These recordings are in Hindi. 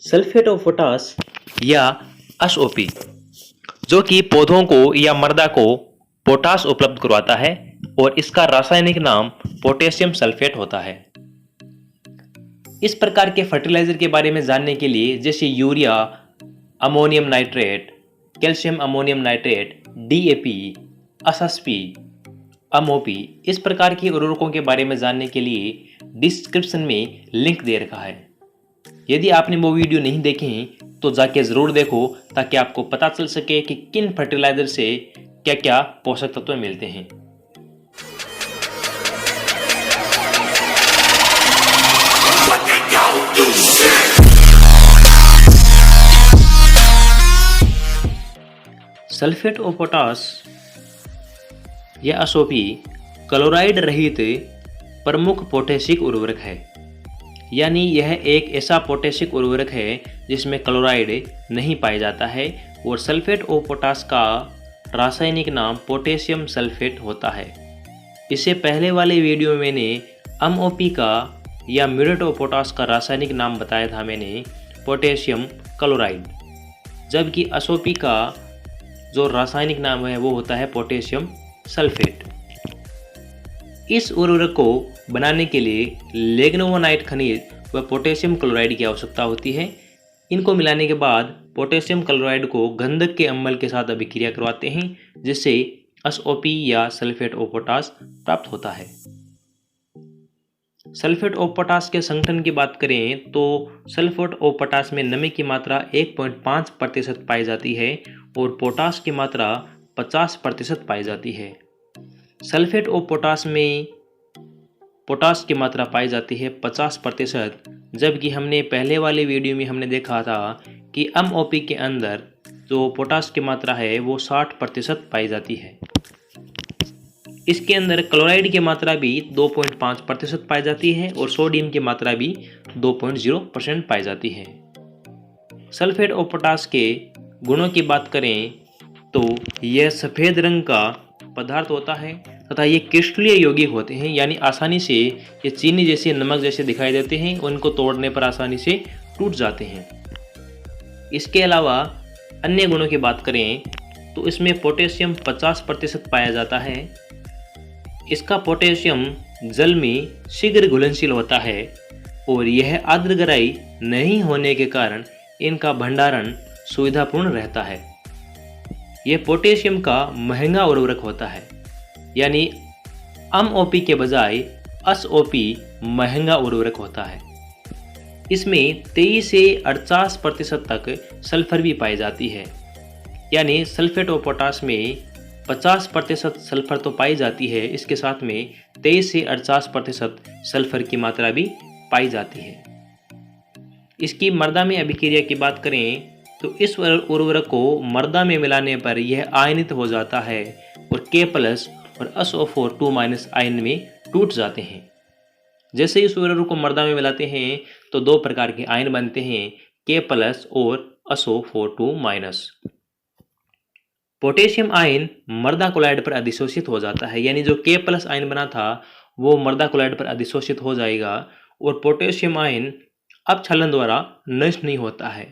सल्फेट ऑफ पोटास या एसओपी जो कि पौधों को या मृदा को पोटास उपलब्ध करवाता है और इसका रासायनिक नाम पोटेशियम सल्फेट होता है। इस प्रकार के फर्टिलाइजर के बारे में जानने के लिए जैसे urea, ammonium nitrate, calcium ammonium nitrate, DAP, SSP, MOP, इस प्रकार के उर्वरकों के बारे में जानने के लिए डिस्क्रिप्शन में लिंक दे रखा है। यदि आपने वो वीडियो नहीं देखे तो जाके ज़रूर देखो ताकि आपको पता चल सके कि किन फर्टिलाइजर से क्या क्या पोषक तत्व मिलते हैं। सल्फेट ऑफ पोटास या एसओपी क्लोराइड रहित प्रमुख पोटेशिक उर्वरक है, यानी यह एक ऐसा पोटेशिक उर्वरक है जिसमें क्लोराइड नहीं पाया जाता है और सल्फेट ऑफ पोटास का रासायनिक नाम पोटेशियम सल्फेट होता है। इससे पहले वाले वीडियो में मैंने एमओपी का या म्यूरेट ऑफ पोटास का रासायनिक नाम बताया था मैंने पोटेशियम क्लोराइड, जबकि एसओपी का जो रासायनिक नाम है वो होता है पोटेशियम सल्फेट। इस उर्वरक को बनाने के लिए लिग्नोवनाइट खनिज व पोटेशियम क्लोराइड की आवश्यकता होती है। इनको मिलाने के बाद पोटेशियम क्लोराइड को गंधक के अम्ल के साथ अभिक्रिया करवाते हैं जिससे एसओपी या सल्फेट ऑफ पोटास प्राप्त होता है। सल्फेट ऑफ पोटास के संगठन की बात करें तो सल्फेट ऑफ पोटास में नमी की मात्रा 1.5% पाई जाती है और पोटास की मात्रा 50% पाई जाती है। सल्फेट ऑफ पोटास में पोटास की मात्रा पाई जाती है 50%, जबकि हमने पहले वाले वीडियो में हमने देखा था कि एमओपी के अंदर जो पोटास की मात्रा है वो 60% पाई जाती है। इसके अंदर क्लोराइड की मात्रा भी 2.5% पाई जाती है और सोडियम की मात्रा भी 2.0% पाई जाती है। सल्फेट ऑफ पोटास के गुणों की बात करें तो यह सफ़ेद रंग का पदार्थ होता है तथा ये क्रिस्टलीय यौगिक होते हैं, यानी आसानी से ये चीनी जैसे नमक जैसे दिखाई देते हैं, उनको तोड़ने पर आसानी से टूट जाते हैं। इसके अलावा अन्य गुणों की बात करें तो इसमें पोटेशियम 50% पाया जाता है। इसका पोटेशियम जल में शीघ्र घुलनशील होता है और यह आर्द्रगराई नहीं होने के कारण इनका भंडारण सुविधापूर्ण रहता है। यह पोटेशियम का महंगा उर्वरक होता है, यानी एमओपी के बजाय एसओपी महंगा उर्वरक होता है। इसमें 23 से 48% तक सल्फर भी पाई जाती है, यानी सल्फेट ऑफ पोटास में 50% सल्फर तो पाई जाती है, इसके साथ में 23 से 48% सल्फर की मात्रा भी पाई जाती है। इसकी मृदा में अभिक्रिया की बात करें तो इस उर्वरक को मृदा में मिलाने पर यह आयनित हो जाता है और K+ और SO4 आयन में टूट जाते हैं। जैसे इस उर्वरक को मृदा में मिलाते हैं तो दो प्रकार के आयन बनते हैं, K+ और SO4 पोटेशियम आयन मृदा क्लोराइड पर अधिशोषित हो जाता है, यानी जो K+ आयन बना था वो मृदा क्लोराइड पर अधिशोषित हो जाएगा और पोटेशियम आयन अपक्षालन द्वारा नष्ट नहीं होता है।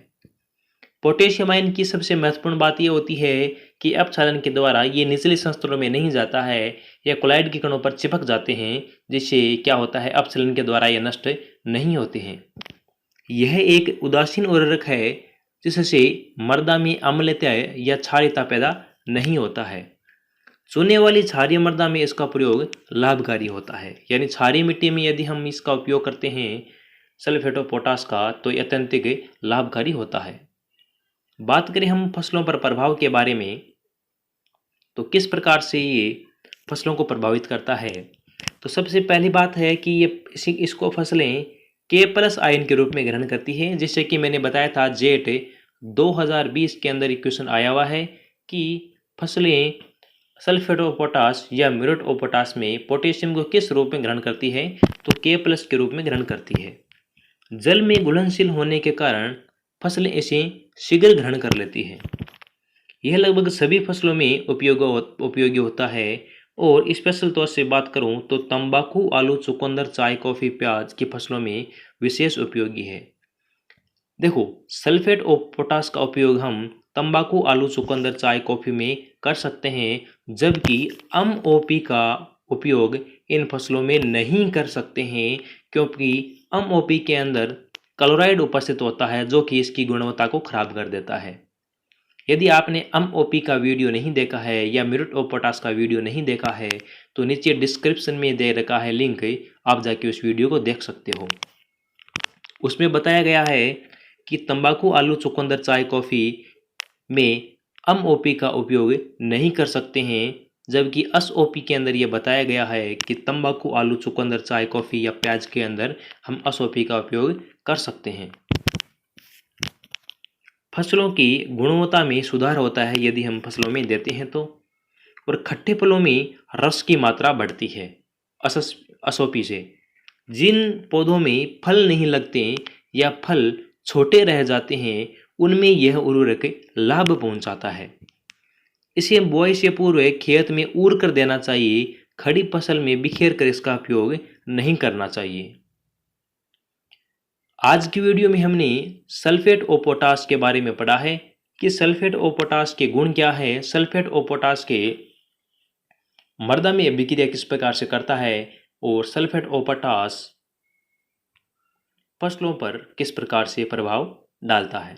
पोटेशियम आयन की सबसे महत्वपूर्ण बात यह होती है कि अपक्षालन के द्वारा ये निचले संस्तरों में नहीं जाता है या क्लोराइड के कणों पर चिपक जाते हैं, जिससे क्या होता है अपक्षालन के द्वारा ये नष्ट नहीं होते हैं। यह एक उदासीन उर्वरक है जिससे मृदा में अम्लता या क्षारीयता पैदा नहीं होता है। चूने वाली क्षारीय मृदा में इसका प्रयोग लाभकारी होता है, यानी क्षारीय मिट्टी में यदि हम इसका उपयोग करते हैं सल्फेट ऑफ पोटास का तो यह अत्यंत लाभकारी होता है। बात करें हम फसलों पर प्रभाव के बारे में तो किस प्रकार से ये फसलों को प्रभावित करता है, तो सबसे पहली बात है कि ये इसको फसलें K+ आयन के रूप में ग्रहण करती है, जिससे कि मैंने बताया था जेट 2020 के अंदर इक्वेशन आया हुआ है कि फसलें सल्फेट ऑफ पोटास या म्यूरेट ऑफ पोटास में पोटेशियम को किस रूप में ग्रहण करती है, तो K+ के रूप में ग्रहण करती है। जल में घुलनशील होने के कारण फसलें इसे शीघ्र ग्रहण कर लेती है। यह लगभग सभी फसलों में उपयोगी होता है और स्पेशल तौर से बात करूं तो तंबाकू, आलू, चुकंदर, चाय, कॉफ़ी, प्याज की फसलों में विशेष उपयोगी है। देखो, सल्फेट ऑफ पोटाश का उपयोग हम तंबाकू, आलू, चुकंदर, चाय, कॉफी में कर सकते हैं, जबकि एमओपी का उपयोग इन फसलों में नहीं कर सकते हैं, क्योंकि एमओपी के अंदर क्लोराइड उपस्थित होता है जो कि इसकी गुणवत्ता को खराब कर देता है। यदि आपने एमओपी का वीडियो नहीं देखा है या म्यूरेट ऑफ पोटाश का वीडियो नहीं देखा है तो नीचे डिस्क्रिप्शन में दे रखा है लिंक, आप जाके उस वीडियो को देख सकते हो। उसमें बताया गया है कि तंबाकू, आलू, चुकंदर, चाय, कॉफ़ी में एमओपी का उपयोग नहीं कर सकते हैं, जबकि एसओपी के अंदर यह बताया गया है कि तंबाकू, आलू, चुकंदर, चाय, कॉफ़ी या प्याज के अंदर हम एसओपी का उपयोग कर सकते हैं। फसलों की गुणवत्ता में सुधार होता है यदि हम फसलों में देते हैं तो, और खट्टे फलों में रस की मात्रा बढ़ती है एसओपी से। जिन पौधों में फल नहीं लगते या फल छोटे रह जाते हैं उनमें यह उर्वरक लाभ पहुंचाता है। इसे बुआई से पूर्व खेत में ऊर कर देना चाहिए, खड़ी फसल में बिखेर कर इसका उपयोग नहीं करना चाहिए। आज की वीडियो में हमने सल्फेट ऑफ पोटाश के बारे में पढ़ा है कि सल्फेट ऑफ पोटाश के गुण क्या है, सल्फेट ऑफ पोटाश के मृदा में अभिक्रिया किस प्रकार से करता है, और सल्फेट ऑफ पोटाश फसलों पर किस प्रकार से प्रभाव डालता है।